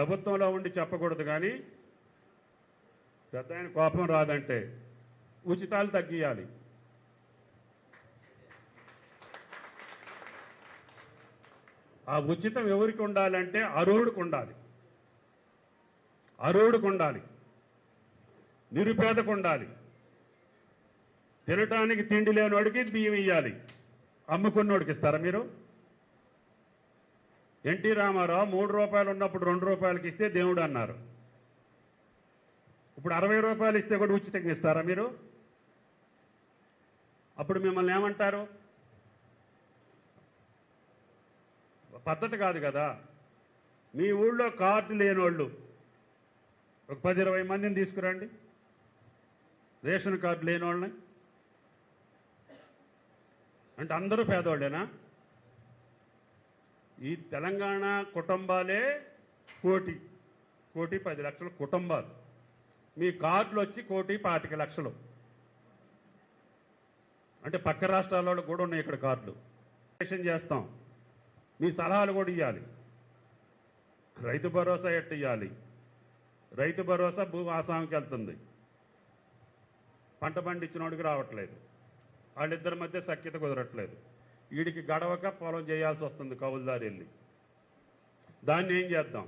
ప్రభుత్వంలో ఉండి చెప్పకూడదు, కానీ పెద్ద ఆయన కోపం రాదంటే ఉచితాలు తగ్గియాలి. ఆ ఉచితం ఎవరికి ఉండాలంటే అర్హుడికి ఉండాలి, అర్హుడికి ఉండాలి, నిరుపేదకు ఉండాలి. తినటానికి తిండి లేనివాడికి బియ్యం ఇవ్వాలి, అమ్ముకున్నోడికి ఇస్తారా మీరు? ఎన్టీ రామారావు 3 రూపాయలు ఉన్నప్పుడు 2 రూపాయలకి ఇస్తే దేవుడు అన్నారు. ఇప్పుడు 60 రూపాయలు ఇస్తే కూడా ఉచితంగా ఇస్తారా మీరు? అప్పుడు మిమ్మల్ని ఏమంటారు? పద్ధతి కాదు కదా. మీ ఊళ్ళో కార్డు లేనోళ్ళు ఒక 10-20 మందిని తీసుకురండి, రేషన్ కార్డు లేనోళ్ళని. అంటే అందరూ పేదవాళ్ళేనా? ఈ తెలంగాణ కుటుంబాలే 1,10,00,000 కుటుంబాలు. మీ కార్డులు వచ్చి 1,25,00,000. అంటే పక్క రాష్ట్రాల్లో కూడా ఉన్నాయి ఇక్కడ కార్డులు. చేస్తాం, మీ సలహాలు కూడా ఇవ్వాలి. రైతు భరోసా ఎట్టు ఇవ్వాలి? రైతు భరోసా భూ ఆసాంకి వెళ్తుంది, పంట పండించినోడికి రావట్లేదు. వాళ్ళిద్దరి మధ్య సఖ్యత కుదరట్లేదు. వీడికి గడవక పొలం చేయాల్సి వస్తుంది కౌలుదారు వెళ్ళి. దాన్ని ఏం చేద్దాం?